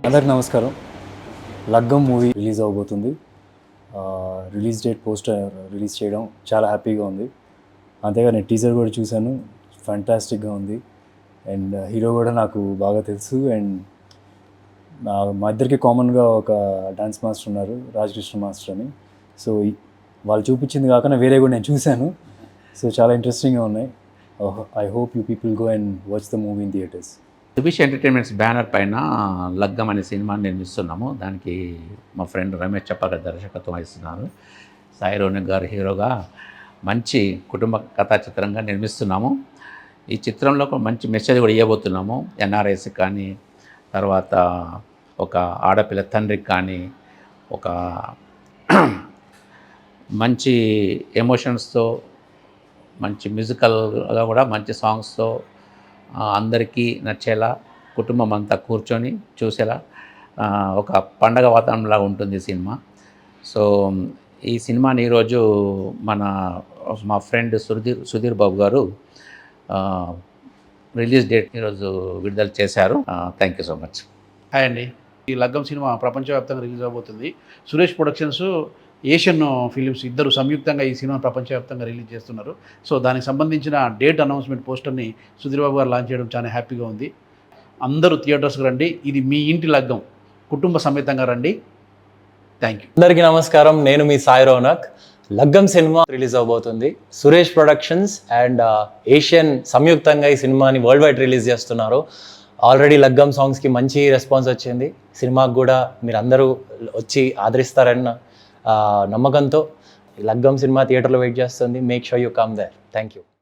అందరికి నమస్కారం. Laggam movie release అవబోతుంది. రిలీజ్ డేట్ పోస్టర్ రిలీజ్ చేయడం చాలా హ్యాపీగా ఉంది. అంతేగా నేను టీజర్ కూడా చూశాను, ఫ్యాంటాస్టిక్గా ఉంది. అండ్ హీరో కూడా నాకు బాగా తెలుసు. అండ్ మా ఇద్దరికి కామన్గా ఒక డాన్స్ మాస్టర్ ఉన్నారు, రాజకృష్ణ మాస్టర్ అని. సో వాళ్ళు చూపించింది కాకుండా వేరే కూడా నేను చూశాను. సో చాలా ఇంట్రెస్టింగ్గా ఉన్నాయి. I hope you people go and watch the movie in theatres. Subhish entertainments banner పైన లగ్గం అనే సినిమాని నిర్మిస్తున్నాము. దానికి మా ఫ్రెండ్ రమేష్ చప్పాగారు దర్శకత్వం వహిస్తున్నారు. సాయి రోనక్ గారు హీరోగా మంచి కుటుంబ కథా చిత్రంగా నిర్మిస్తున్నాము. ఈ చిత్రంలో ఒక మంచి మెసేజ్ కూడా ఇవ్వబోతున్నాము. ఎన్ఆర్ఐస్ కానీ, తర్వాత ఒక ఆడపిల్ల తండ్రికి కానీ, ఒక మంచి ఎమోషన్స్తో, మంచి మ్యూజికల్గా కూడా మంచి సాంగ్స్తో అందరికీ నచ్చేలా, కుటుంబం అంతా కూర్చొని చూసేలా ఒక పండగ వాతావరణంలా ఉంటుంది ఈ సినిమా. సో ఈ సినిమాని ఈరోజు మా ఫ్రెండ్ సుధీర్ బాబు గారు రిలీజ్ డేట్ ఈరోజు విడుదల చేశారు. Thank you so much. Hi అండి. ఈ లగ్గం సినిమా ప్రపంచవ్యాప్తంగా రిలీజ్ అవబోతుంది. సురేష్ ప్రొడక్షన్స్, ఏషియన్ ఫిలిమ్స్ ఇద్దరు సంయుక్తంగా ఈ సినిమా ప్రపంచవ్యాప్తంగా రిలీజ్ చేస్తున్నారు. సో దానికి సంబంధించిన డేట్ అనౌన్స్మెంట్ పోస్టర్ని సుధీర్ బాబు గారు లాంచ్ చేయడం చాలా హ్యాపీగా ఉంది. అందరూ థియేటర్స్కి రండి. ఇది మీ ఇంటి లగ్గం, కుటుంబ సమేతంగా రండి. Thank you. అందరికీ నమస్కారం. నేను మీ సాయి రోనక్. లగ్గం సినిమా రిలీజ్ అవబోతుంది. సురేష్ ప్రొడక్షన్స్ అండ్ ఏషియన్ సంయుక్తంగా ఈ సినిమాని వరల్డ్ వైడ్ రిలీజ్ చేస్తున్నారు. ఆల్రెడీ లగ్గం సాంగ్స్కి మంచి రెస్పాన్స్ వచ్చింది. సినిమాకి కూడా మీరు అందరూ వచ్చి ఆదరిస్తారన్న నమ్మకంతో లగ్గం సినిమా థియేటర్లో వెయిట్ చేస్తుంది. Make sure you come there. Thank you.